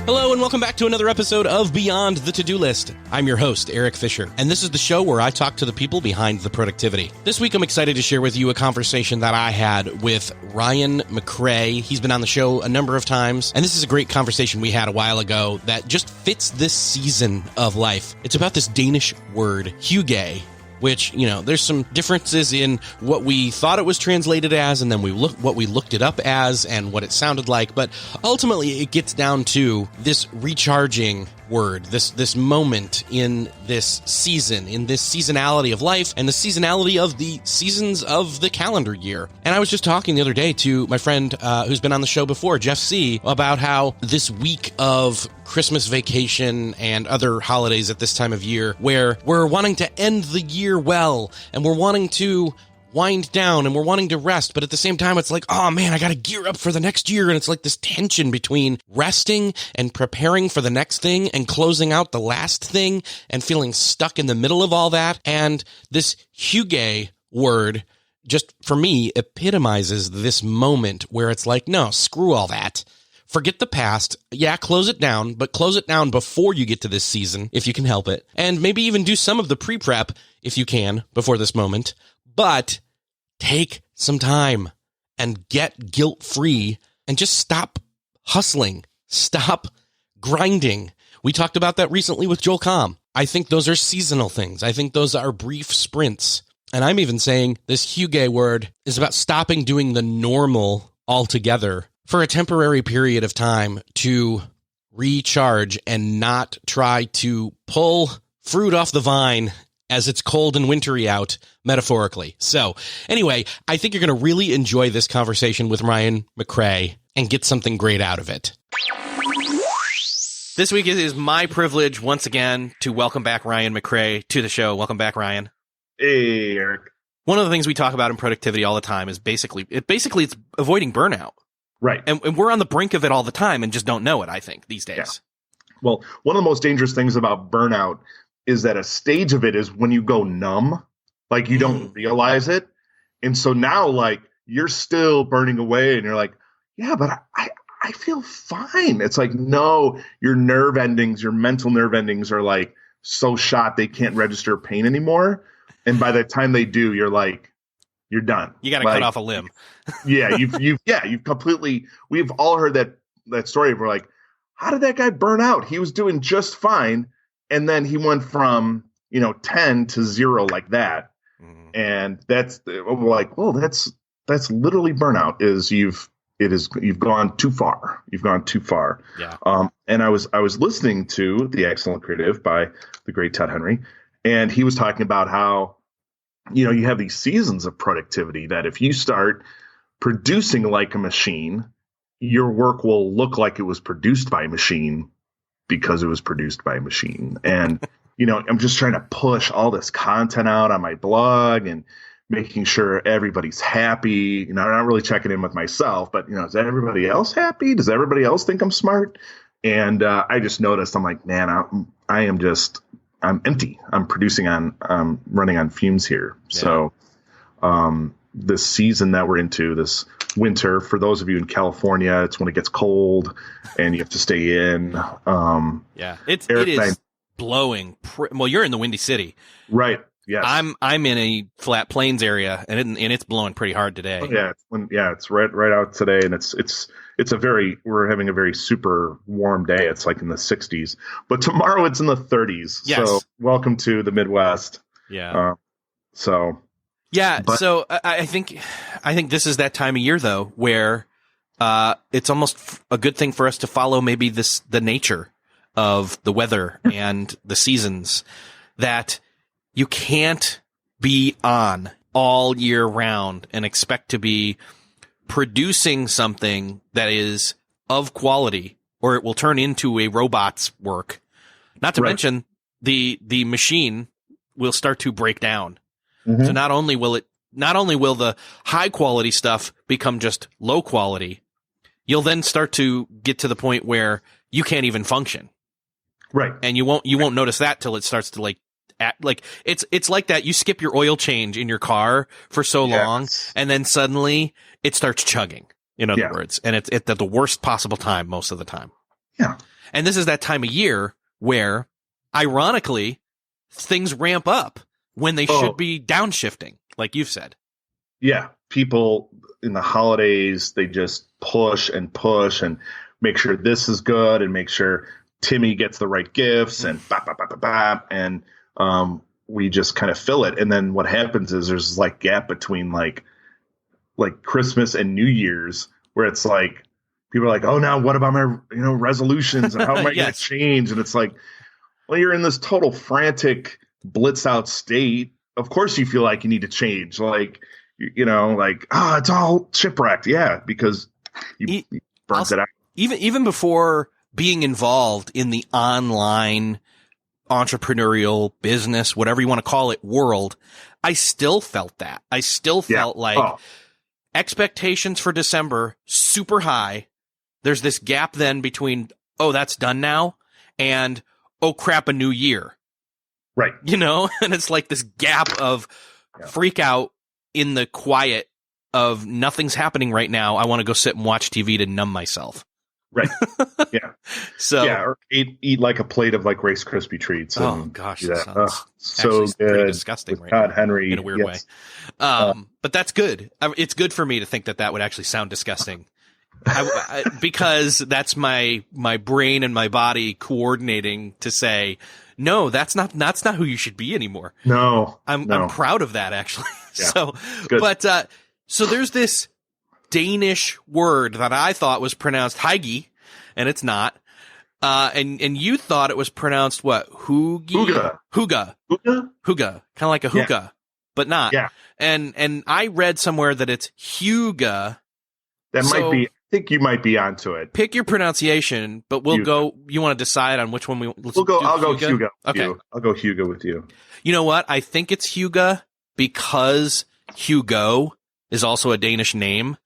Hello and welcome back to another episode of Beyond the To-Do List. I'm your host, Erik Fisher, and this is the show where I talk to the people behind the productivity. This week I'm excited to share with you a conversation that I had with Ryan McRae. He's been on the show a number of times, and this is a great conversation we had a while ago that just fits this season of life. It's about this Danish word, Hygge, which, there's some differences in what we thought it was translated as, and then what we looked it up as and what it sounded like. But ultimately, it gets down to this recharging word, this moment in this season, in this seasonality of life, and the seasonality of the seasons of the calendar year. And I was just talking the other day to my friend who's been on the show before, Jeff C., about how this week of Christmas vacation and other holidays at this time of year, where we're wanting to end the year well, and we're wanting to wind down and we're wanting to rest, but at the same time it's like, oh man, I gotta gear up for the next year. And it's like this tension between resting and preparing for the next thing and closing out the last thing and feeling stuck in the middle of all that. And this Hygge word just, for me, epitomizes this moment where it's like, no, screw all that. Forget the past. Yeah, close it down, but close it down before you get to this season, if you can help it. And maybe even do some of the pre-prep, if you can, before this moment. But take some time and get guilt-free and just stop hustling. Stop grinding. We talked about that recently with Joel Comm. I think those are seasonal things. I think those are brief sprints. And I'm even saying this Hygge word is about stopping doing the normal altogether for a temporary period of time to recharge and not try to pull fruit off the vine as it's cold and wintry out, metaphorically. So anyway, I think you're going to really enjoy this conversation with Ryan McRae and get something great out of it. This week it is my privilege once again to welcome back Ryan McRae to the show. Welcome back, Ryan. Hey, Erik. One of the things we talk about in productivity all the time is basically it's avoiding burnout. Right. And we're on the brink of it all the time and just don't know it, I think, these days. Yeah. Well, one of the most dangerous things about burnout is that a stage of it is when you go numb, like you don't realize it. And so now, like, you're still burning away and you're like, yeah, but I feel fine. It's like, no, your nerve endings, your mental nerve endings are like so shot they can't register pain anymore. And by the time they do, you're like, you're done. You got to cut off a limb. Yeah, you've completely. We've all heard that story. We're like, how did that guy burn out? He was doing just fine, and then he went from 10 to 0 like that, and that's like, well, that's literally burnout. You've gone too far. You've gone too far. Yeah. And I was listening to The Excellent Creative by the great Ted Henry, and he was talking about how you have these seasons of productivity that if you start producing like a machine, your work will look like it was produced by a machine because it was produced by a machine. And, I'm just trying to push all this content out on my blog and making sure everybody's happy. I'm not really checking in with myself, but, is everybody else happy? Does everybody else think I'm smart? And I just noticed, I'm like, man, I'm empty. I'm running on fumes here. Yeah. So this season that we're into, this winter, for those of you in California, it's when it gets cold and you have to stay in. Yeah, it is blowing. Well, you're in the Windy City. Right. Yes. I'm in a flat plains area and it's blowing pretty hard today. Oh, yeah. It's right out today. And we're having a very super warm day. It's like in the 60s, but tomorrow it's in the 30s. Yes. So welcome to the Midwest. Yeah. So I think this is that time of year though, where, it's almost a good thing for us to follow maybe the nature of the weather and the seasons, that you can't be on all year round and expect to be producing something that is of quality, or it will turn into a robot's work. Not to mention the machine will start to break down. Mm-hmm. So not only will the high quality stuff become just low quality, you'll then start to get to the point where you can't even function. Right. And you won't notice that till it starts to it's like that. You skip your oil change in your car for so long, and then suddenly it starts chugging, in other words, and it's at the worst possible time most of the time. Yeah. And this is that time of year where, ironically, things ramp up when they should be downshifting, like you've said. Yeah. People in the holidays, they just push and make sure this is good and make sure Timmy gets the right gifts and and we just kind of fill it. And then what happens is there's like gap between like Christmas and New Year's where it's like people are like, oh, now what about my resolutions and how am I going to change? And it's like, well, you're in this total frantic blitz out state. Of course you feel like you need to change. Like, it's all shipwrecked. Yeah, because you burnt it out. Even before being involved in the online entrepreneurial business, whatever you want to call it, world, I still felt that. I still felt like expectations for December, super high. There's this gap then between, oh, that's done now, and, oh, crap, a new year. Right. And it's like this gap of freak out in the quiet of nothing's happening right now. I want to go sit and watch TV to numb myself. Right. Yeah. Or eat like a plate of like Rice Krispie treats. Oh gosh, that sounds so good. Pretty disgusting right Todd now, Henry in a weird way. But that's good. It's good for me to think that would actually sound disgusting, because that's my brain and my body coordinating to say, no, that's not who you should be anymore. No, I'm proud of that actually. Yeah, So there's this Danish word that I thought was pronounced Hygge, and it's not. And you thought it was pronounced what? Hygge? Hygge. Kind of like a hookah, but not. Yeah. And I read somewhere that it's Hygge. That might be. I think you might be onto it. Pick your pronunciation, but we'll go. You want to decide on which one we'll go. I'll go Hygge. Okay. I'll go Hygge with you. You know what? I think it's Hygge because Hugo is also a Danish name.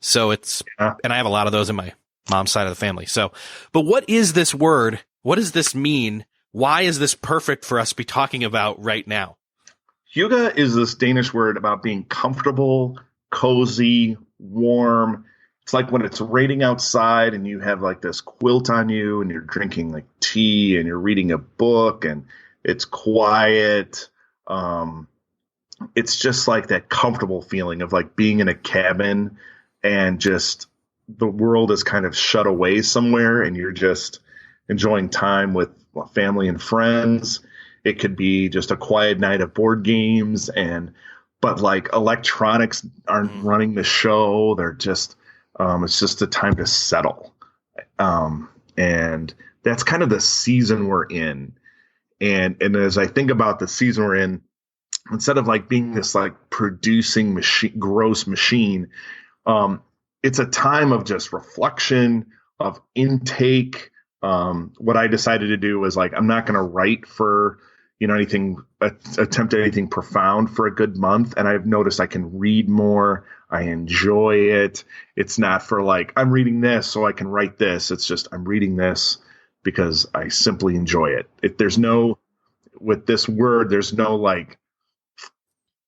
So it's, and I have a lot of those in my mom's side of the family. So, but what is this word? What does this mean? Why is this perfect for us to be talking about right now? Hygge is this Danish word about being comfortable, cozy, warm. It's like when it's raining outside and you have like this quilt on you and you're drinking like tea and you're reading a book and it's quiet. It's just like that comfortable feeling of like being in a cabin and just the world is kind of shut away somewhere and you're just enjoying time with family and friends. It could be just a quiet night of board games but like electronics aren't running the show. They're just, it's just a time to settle. And that's kind of the season we're in. And as I think about the season we're in, instead of like being this like producing gross machine, it's a time of just reflection, of intake. What I decided to do was like, I'm not going to write for, attempt anything profound for a good month. And I've noticed I can read more. I enjoy it. It's not for like, I'm reading this so I can write this. It's just, I'm reading this because I simply enjoy it. With this word, there's no like,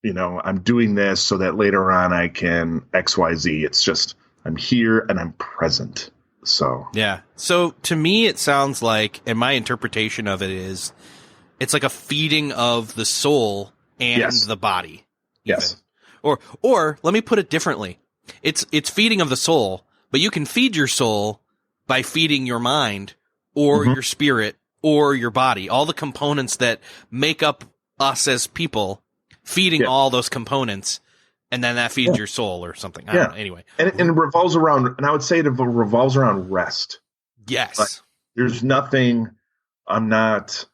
I'm doing this so that later on I can XYZ. It's just, I'm here and I'm present. So, yeah. So to me, it sounds like, and my interpretation of it is, it's like a feeding of the soul and the body. Even. Yes. Or let me put it differently. It's feeding of the soul, but you can feed your soul by feeding your mind or your spirit or your body, all the components that make up us as people, feeding all those components, and then that feeds your soul or something. I don't know. Anyway. And it revolves around, and I would say it revolves around rest. Yes. Like, there's nothing, I'm not,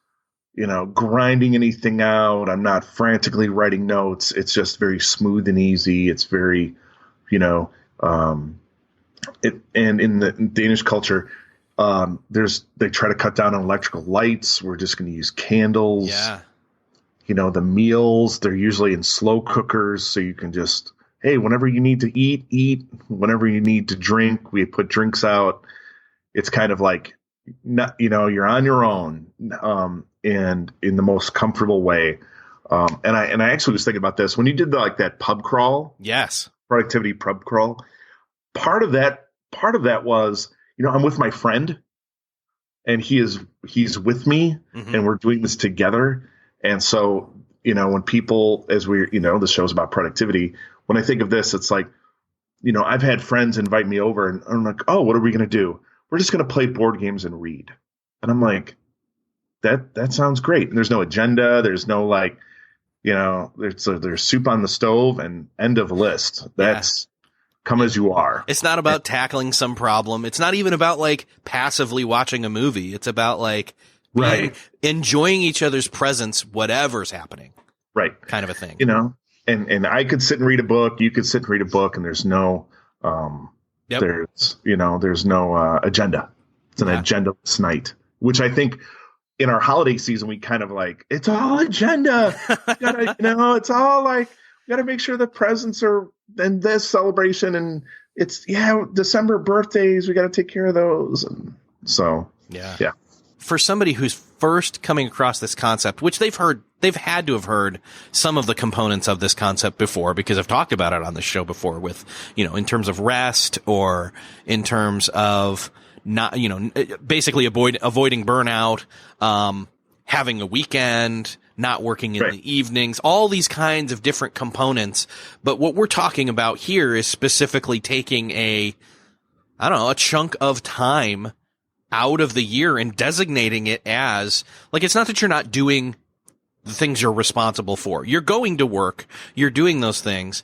grinding anything out. I'm not frantically writing notes. It's just very smooth and easy. It's very, and in the Danish culture, they try to cut down on electrical lights. We're just going to use candles. Yeah. The meals, they're usually in slow cookers. So you can just, hey, whenever you need to eat, whenever you need to drink, we put drinks out. It's kind of like, you're on your own, and in the most comfortable way. And I actually was thinking about this when you did that pub crawl. Yes. Productivity pub crawl. Part of that was, I'm with my friend and he's with me, and we're doing this together. And so, when people, as we're, the show's about productivity, when I think of this, it's like, I've had friends invite me over, and I'm like, oh, what are we going to do? We're just going to play board games and read. And I'm like, that sounds great. And there's no agenda. There's no there's soup on the stove and end of list. That's come as you are. It's not about tackling some problem. It's not even about like passively watching a movie. It's about like enjoying each other's presence, whatever's happening. Right. Kind of a thing. And I could sit and read a book. You could sit and read a book, and there's no there's no agenda. It's an agendaless night, which I think in our holiday season, we kind of like, it's all agenda. It's all like, we got to make sure the presents are in this celebration. And it's, December birthdays, we got to take care of those. And so, yeah. For somebody who's first coming across this concept, which they've had to have heard some of the components of this concept before, because I've talked about it on the show before with, in terms of rest, or in terms of not, basically avoiding burnout, having a weekend, not working in the evenings, all these kinds of different components. But what we're talking about here is specifically taking a chunk of time out of the year and designating it as, like, it's not that you're not doing the things you're responsible for. You're going to work, you're doing those things,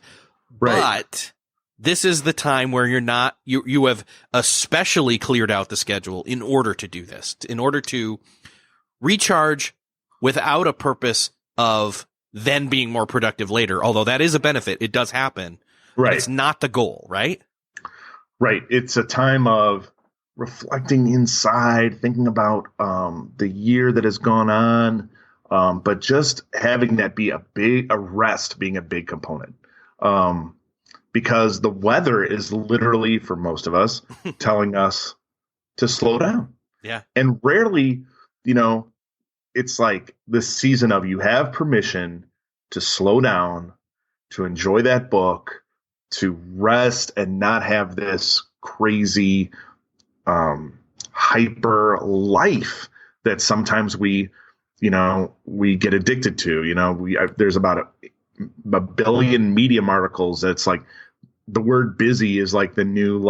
but this is the time where you have especially cleared out the schedule in order to do this, in order to recharge without a purpose of then being more productive later. Although that is a benefit. It does happen. Right. It's not the goal, right? Right. It's a time of reflecting inside, thinking about the year that has gone on, but just having that be a rest being a big component. Because the weather is literally, for most of us, telling us to slow down. Yeah. And rarely, it's like this season of, you have permission to slow down, to enjoy that book, to rest, and not have this crazy hyper life that sometimes we get addicted to. There's about a billion Medium articles that's like, the word busy is like the new,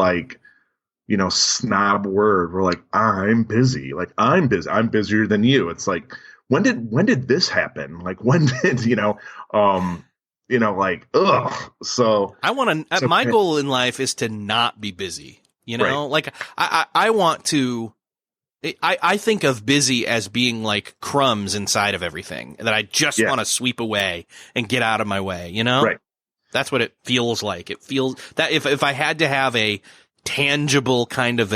snob word. We're like, I'm busy. Like, I'm busy. I'm busier than you. It's like, when did this happen? Like, when did, ugh. So I want to, my goal in life is to not be busy, like I want to, I think of busy as being like crumbs inside of everything that I just want to sweep away and get out of my way, Right. That's what it feels like. It feels that if I had to have a tangible kind of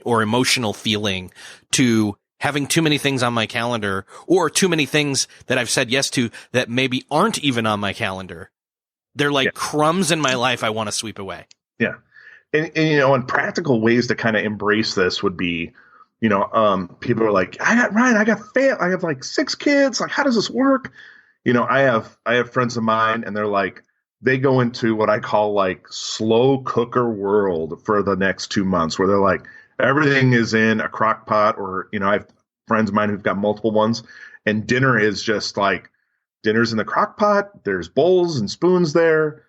or emotional feeling to having too many things on my calendar, or too many things that I've said yes to that maybe aren't even on my calendar, they're like crumbs in my life I want to sweep away. Yeah. And practical ways to kind of embrace this would be, people are like, I have like 6 kids. Like, how does this work? I have friends of mine, and they're like, they go into what I call like slow cooker world for the next 2 months, where they're like, everything is in a crock pot, or, I have friends of mine who've got multiple ones, and dinner is just like, dinner's in the crock pot. There's bowls and spoons there,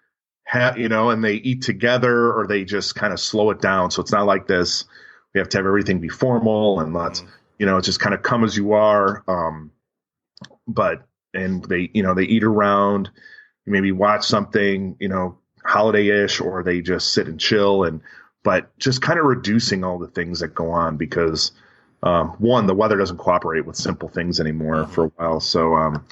and they eat together, or they just kind of slow it down. So it's not like this, we have to have everything be formal, and let's, just kind of come as you are. And they eat around, maybe watch something, holiday-ish, or they just sit and chill, but just kind of reducing all the things that go on, because one, the weather doesn't cooperate with simple things anymore for a while. So,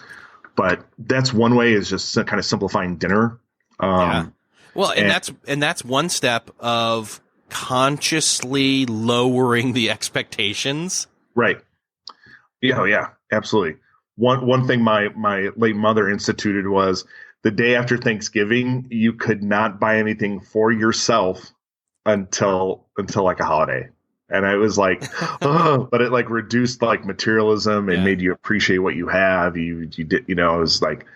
but that's one way, is just kind of simplifying dinner. Well, and that's one step of consciously lowering the expectations. Right. Yeah, absolutely. One thing my late mother instituted was, the day after Thanksgiving, you could not buy anything for yourself until like a holiday. And I was like, oh, but it like reduced like materialism and made you appreciate what you have. You did, it was like,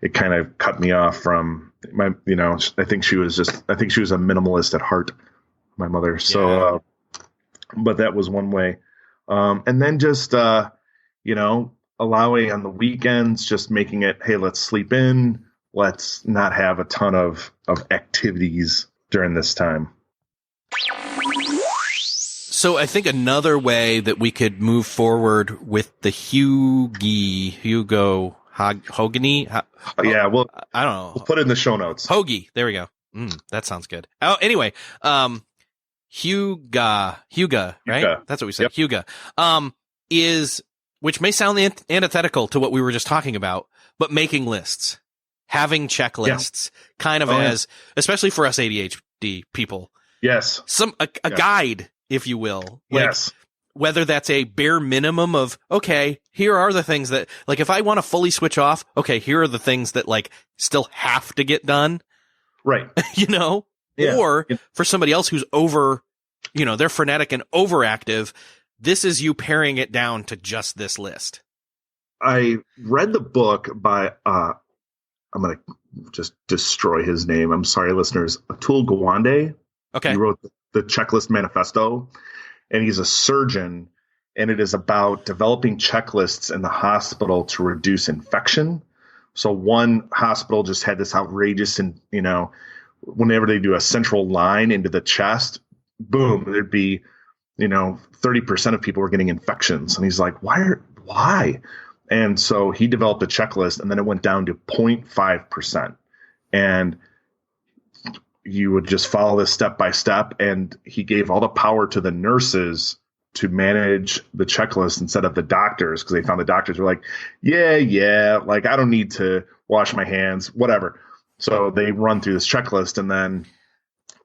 it kind of cut me off from my, I think she was a minimalist at heart, my mother. So, but that was one way. And then just, allowing on the weekends, just making it, hey, let's sleep in. Let's not have a ton of activities during this time. So I think another way that we could move forward with the Hygge, Yeah, well, I don't know. We'll put it in the show notes. Hygge. There we go. That sounds good. Oh, anyway, Hygge, right? Hygge. That's what we said. Yep. Hygge, which may sound antithetical to what we were just talking about, but making lists, having checklists, kind of especially for us ADHD people. Yes. A guide, if you will. Yes. Whether that's a bare minimum of, okay, here are the things that, like, if I want to fully switch off, okay, here are the things that, like, still have to get done. Right. Yeah. Or for somebody else who's they're frenetic and overactive, this is you paring it down to just this list. I read the book by, I'm going to just destroy his name. I'm sorry, listeners. Atul Gawande. Okay. He wrote the Checklist Manifesto, and he's a surgeon, and it is about developing checklists in the hospital to reduce infection. So one hospital just had this outrageous, and whenever they do a central line into the chest, boom, there'd be 30% of people were getting infections. And he's like, why? And so he developed a checklist, and then it went down to 0.5%. And you would just follow this step by step. And he gave all the power to the nurses to manage the checklist instead of the doctors, because they found the doctors were like, yeah, like, I don't need to wash my hands, whatever. So they run through this checklist, and then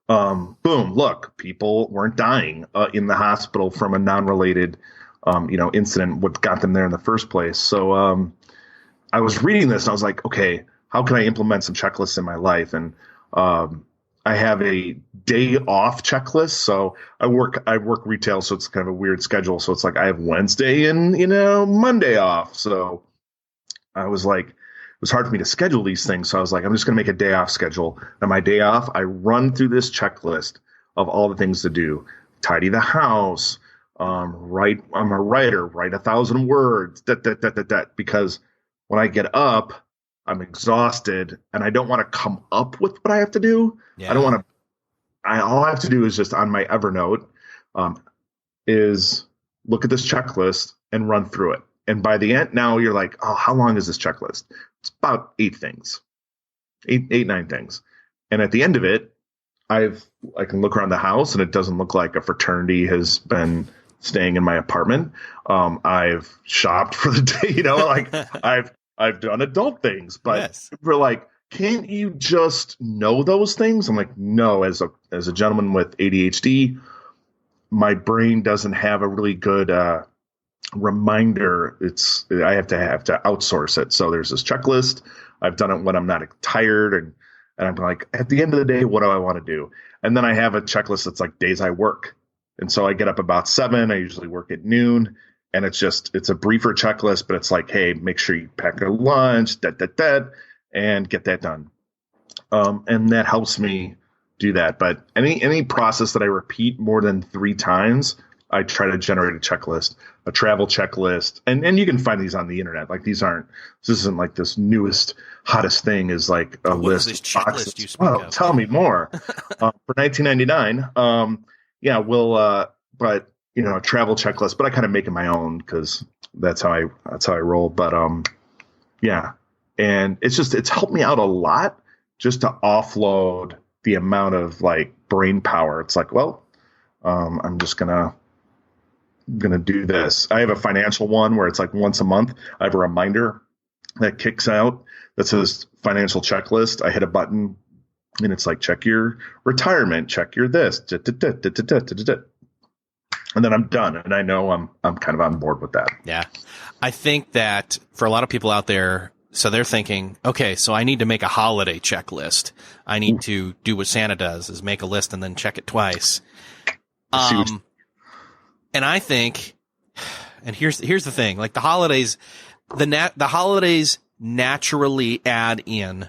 boom, look, people weren't dying in the hospital from a non-related, incident, what got them there in the first place. So I was reading this and I was like, okay, how can I implement some checklists in my life? And I have a day off checklist. So I work retail, so it's kind of a weird schedule. So it's like I have Wednesday and, Monday off. So I was like, it was hard for me to schedule these things. So I was like, I'm just going to make a day off schedule. And my day off, I run through this checklist of all the things to do. Tidy the house, I'm a writer, write 1,000 words, because when I get up, I'm exhausted and I don't want to come up with what I have to do. Yeah. I don't want to, all I have to do is just on my Evernote, is look at this checklist and run through it. And by the end, now you're like, oh, how long is this checklist? It's about 8 things, 9 things. And at the end of it, I can look around the house and it doesn't look like a fraternity has been staying in my apartment. I've shopped for the day, I've done adult things, but yes. We're like, can't you just know those things? I'm like, no, as a gentleman with ADHD, my brain doesn't have a really good, reminder. I have to outsource it. So there's this checklist. I've done it when I'm not tired, and I'm like, at the end of the day, what do I want to do? And then I have a checklist that's like days I work. And so I get up about 7. I usually work at noon, and it's a briefer checklist, but it's like, hey, make sure you pack your lunch, and get that done. And that helps me do that. But any process that I repeat more than 3 times, I try to generate a checklist, a travel checklist. And you can find these on the internet. Like this isn't like this newest, hottest thing is like a list. What is this checklist you speak of? Tell me more. For $19.99, but a travel checklist, but I kind of make it my own because that's how I roll. But yeah. And it's helped me out a lot just to offload the amount of like brain power. It's like, well, I'm just gonna do this. I have a financial one where it's like once a month I have a reminder that kicks out that says financial checklist. I hit a button and it's like, check your retirement, check your this, and then I'm done. And I know I'm kind of on board with that. Yeah. I think that for a lot of people out there, so they're thinking, okay, so I need to make a holiday checklist. I need to do what Santa does, is make a list and then check it twice. And I think, and here's the thing, like the holidays, the holidays naturally add in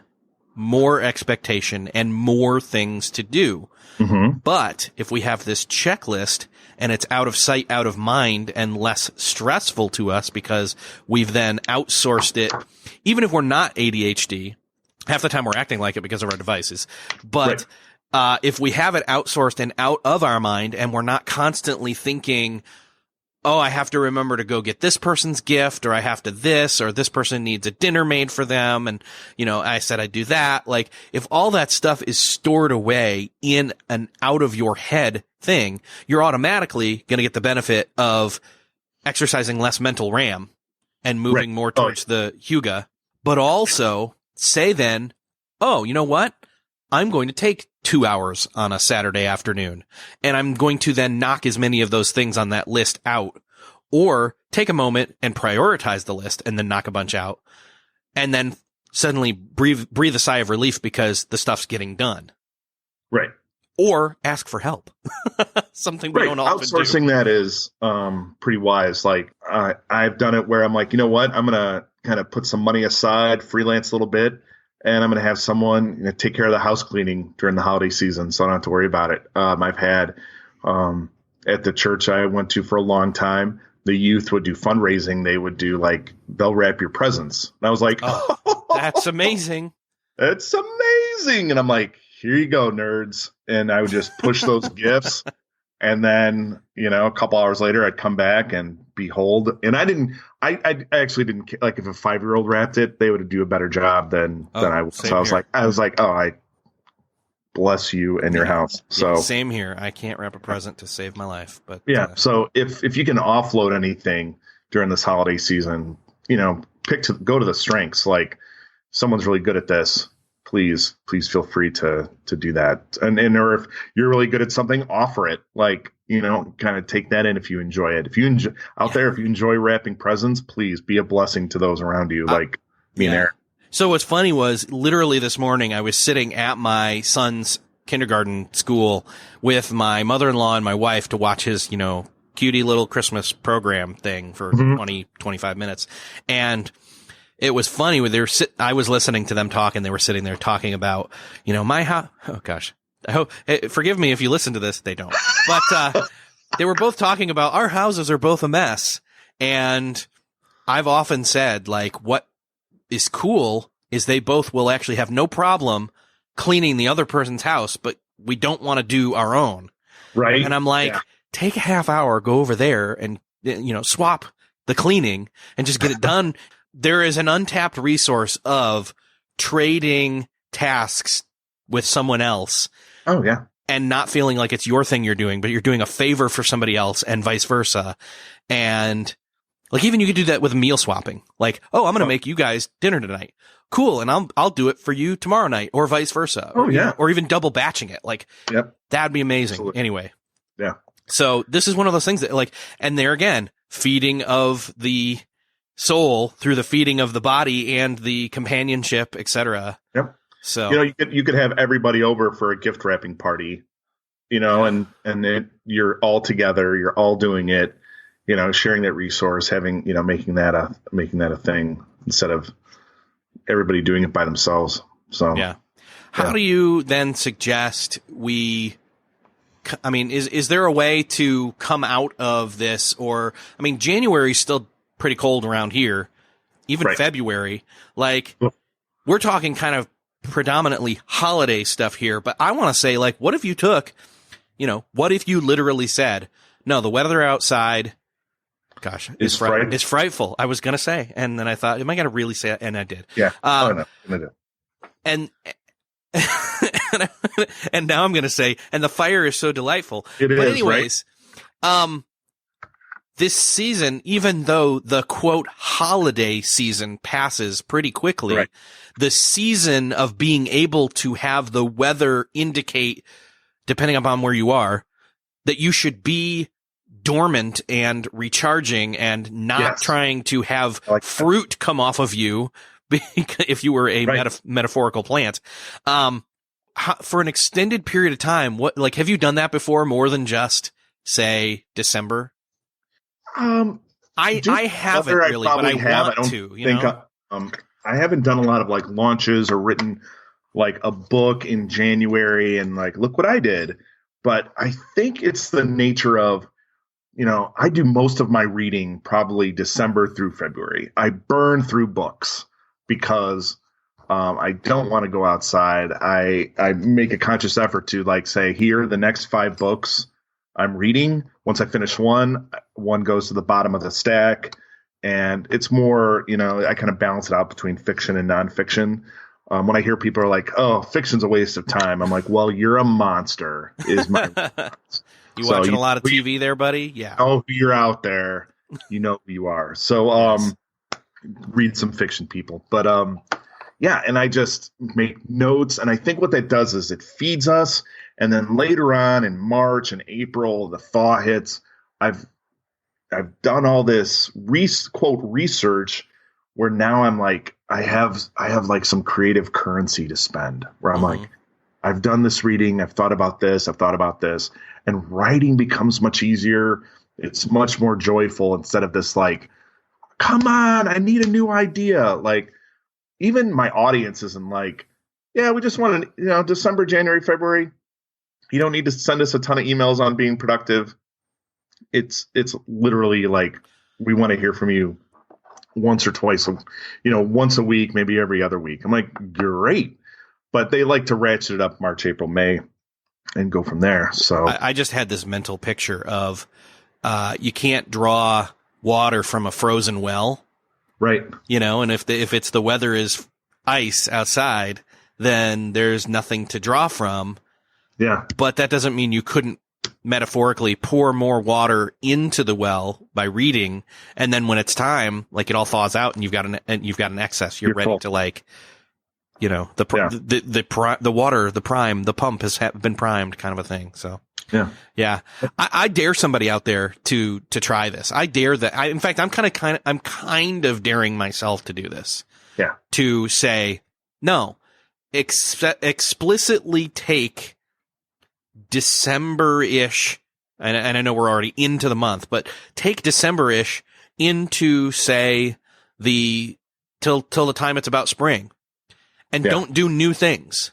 more expectation and more things to do. Mm-hmm. But if we have this checklist and it's out of sight, out of mind, and less stressful to us because we've then outsourced it, even if we're not ADHD, half the time we're acting like it because of our devices. But if we have it outsourced and out of our mind and we're not constantly thinking, oh, I have to remember to go get this person's gift, or I have to this, or this person needs a dinner made for them. And, you know, I said I'd do that. Like, if all that stuff is stored away in an out of your head thing, you're automatically going to get the benefit of exercising less mental RAM and moving more towards the Hygge. But also say then, oh, you know what? I'm going to take 2 hours on a Saturday afternoon, and I'm going to then knock as many of those things on that list out, or take a moment and prioritize the list and then knock a bunch out, and then suddenly breathe a sigh of relief because the stuff's getting done. Right. Or ask for help. Something we don't often do. Outsourcing that is pretty wise. Like I've done it where I'm like, you know what? I'm going to kind of put some money aside, freelance a little bit, and I'm going to have someone take care of the house cleaning during the holiday season, so I don't have to worry about it. I've had at the church I went to for a long time, the youth would do fundraising. They would do they'll wrap your presents. And I was like, oh, that's amazing. That's amazing. And I'm like, here you go, nerds. And I would just push those gifts. And then, a couple hours later, I'd come back and behold. And I actually didn't, like, if a 5-year-old wrapped it, they would do a better job than I would. So I was like, oh, I bless you and your house. So same here. I can't wrap a present to save my life. But so if you can offload anything during this holiday season, go to the strengths. Like, someone's really good at this. Please feel free to do that. And or if you're really good at something, offer it. Like, kind of take that in if you enjoy it. If you enjoy if you enjoy wrapping presents, please be a blessing to those around you, like me and Erik. So what's funny was literally this morning I was sitting at my son's kindergarten school with my mother-in-law and my wife to watch his, cutie little Christmas program thing for 20, 25 minutes. And it was funny when I was listening to them talk, and they were sitting there talking about, my house. Oh gosh. I hope, forgive me if you listen to this. They don't, but, they were both talking about our houses are both a mess. And I've often said, like, what is cool is they both will actually have no problem cleaning the other person's house, but we don't want to do our own. Right. And I'm like, take a half hour, go over there and, swap the cleaning and just get it done. There is an untapped resource of trading tasks with someone else. Oh, yeah. And not feeling like it's your thing you're doing, but you're doing a favor for somebody else and vice versa. And like, even you could do that with meal swapping. Like, oh, I'm going to make you guys dinner tonight. Cool. And I'll do it for you tomorrow night, or vice versa. Oh, yeah. Or even double batching it. Like, that'd be amazing. Absolutely. Anyway. Yeah. So this is one of those things that, like, and there again, feeding of the soul through the feeding of the body and the companionship, etc. Yep. So you could have everybody over for a gift wrapping party, and you're all together, you're all doing it, sharing that resource, having making that a thing instead of everybody doing it by themselves. So how do you then suggest is there a way to come out of this? Or January is still pretty cold around here, even February. Like, we're talking kind of predominantly holiday stuff here, but I want to say, like, what if you took, what if you literally said, no, the weather outside, gosh, is frightful. I was going to say, and then I thought, am I going to really say it? And I did. Yeah. And and now I'm going to say, and the fire is so delightful. But anyways, this season, even though the quote holiday season passes pretty quickly, the season of being able to have the weather indicate, depending upon where you are, that you should be dormant and recharging and not trying to have fruit come off of you if you were a metaphorical plant. For an extended period of time, have you done that before, more than just, say, December? I haven't really, but I want to. I haven't done a lot of launches or written like a book in January and like, look what I did. But I think it's the nature of, I do most of my reading probably December through February. I burn through books because I don't want to go outside. I make a conscious effort to like say, here, the next 5 books I'm reading. Once I finish one goes to the bottom of the stack. And it's more, I kind of balance it out between fiction and nonfiction. When I hear people are like, oh, fiction's a waste of time, I'm like, well, you're a monster is my response. You watching a lot of TV there, buddy? Yeah. Oh, you're out there. You know who you are. So Yes. read some fiction, people. But yeah, and I just make notes. And I think what that does is it feeds us. And then later on in March and April, the thaw hits. I've done all this quote research where now I'm like, I have like some creative currency to spend where I'm like, I've done this reading. I've thought about this. And writing becomes much easier. It's much more joyful instead of this like, come on, I need a new idea. Like even my audience isn't like, yeah, we just want to, December, January, February. You don't need to send us a ton of emails on being productive. It's literally like, we want to hear from you once or twice, once a week, maybe every other week. I'm like, great. But they like to ratchet it up March, April, May and go from there. So I just had this mental picture of you can't draw water from a frozen well. Right. And if it's the weather is ice outside, then there's nothing to draw from. Yeah. But that doesn't mean you couldn't metaphorically pour more water into the well by reading, and then when it's time, like it all thaws out and you've got an excess. You're ready full. To like, the water, the pump has been primed, kind of a thing. So yeah. I dare somebody out there to try this. I dare that. In fact, I'm kind of daring myself to do this. Yeah. To say no, explicitly take December-ish, and I know we're already into the month, but take December-ish into, say, till the time it's about spring, and don't do new things.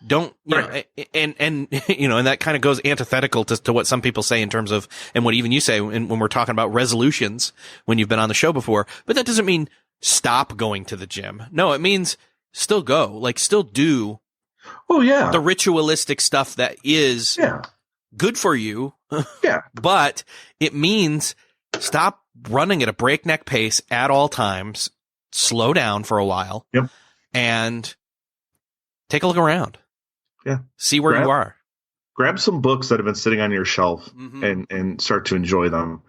Don't, and that kind of goes antithetical to what some people say in terms of, and what even you say when we're talking about resolutions when you've been on the show before, but that doesn't mean stop going to the gym. No, it means still go, like still do. Oh yeah. The ritualistic stuff that is good for you. Yeah. But it means stop running at a breakneck pace at all times, slow down for a while, and take a look around. Yeah. See where you are. Grab some books that have been sitting on your shelf and start to enjoy them.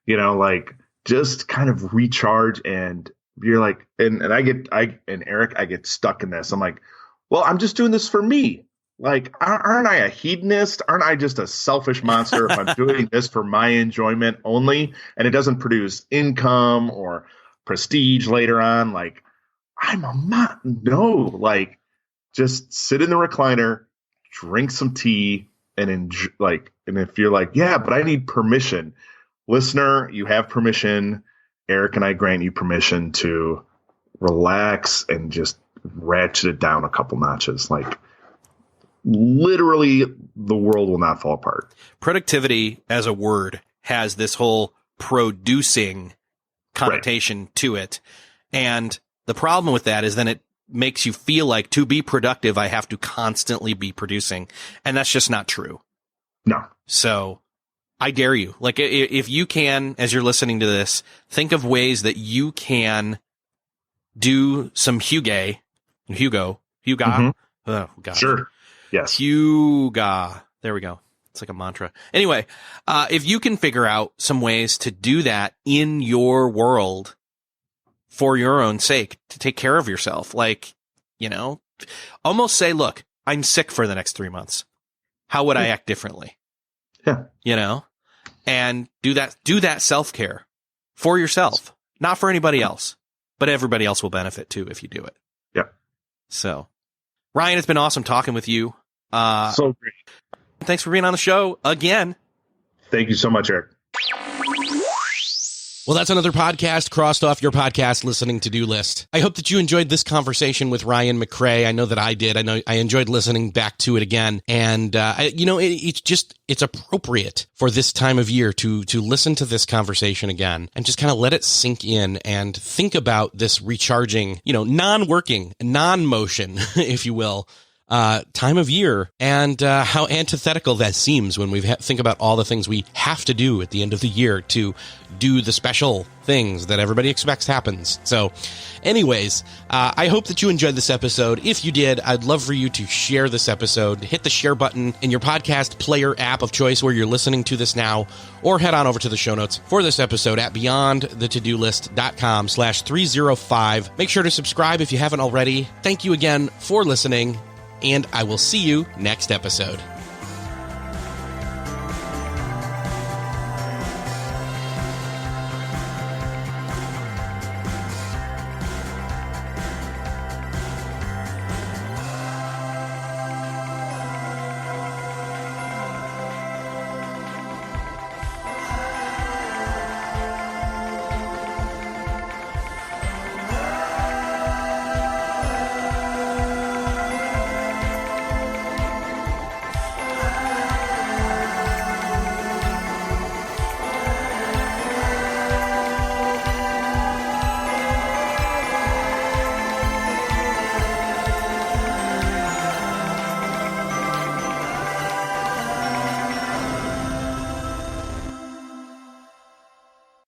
Like just kind of recharge, and you're like, and Erik, I get stuck in this. I'm like, well, I'm just doing this for me. Like, aren't I a hedonist? Aren't I just a selfish monster if I'm doing this for my enjoyment only, and it doesn't produce income or prestige later on? Like, no, like, just sit in the recliner, drink some tea, and enjoy, and if you're like, yeah, but I need permission. Listener, you have permission. Erik and I grant you permission to relax and just ratchet it down a couple notches. Like literally the world will not fall apart. Productivity as a word has this whole producing connotation to it. And the problem with that is then it makes you feel like to be productive, I have to constantly be producing. And that's just not true. No. So I dare you, like if you can, as you're listening to this, think of ways that you can do some Hygge. Oh, God. Sure. Yes. Hygge. There we go. It's like a mantra. Anyway, if you can figure out some ways to do that in your world for your own sake, to take care of yourself, like, almost say, look, I'm sick for the next 3 months. How would I act differently? Yeah. And do that self-care for yourself, not for anybody else, but everybody else will benefit too if you do it. Yeah. So, Ryan, it's been awesome talking with you. So great. Thanks for being on the show again. Thank you so much, Erik. Well, that's another podcast crossed off your podcast listening to-do list. I hope that you enjoyed this conversation with Ryan McRae. I know that I did. I know I enjoyed listening back to it again. And, it's appropriate for this time of year to listen to this conversation again and just kind of let it sink in and think about this recharging, non-working, non-motion, if you will, time of year, and how antithetical that seems when we think about all the things we have to do at the end of the year to do the special things that everybody expects happens. So anyways, I hope that you enjoyed this episode. If you did, I'd love for you to share this episode. Hit the share button in your podcast player app of choice where you're listening to this now, or head on over to the show notes for this episode at beyondthetodolist.com/305. Make sure to subscribe if you haven't already. Thank you again for listening, and I will see you next episode.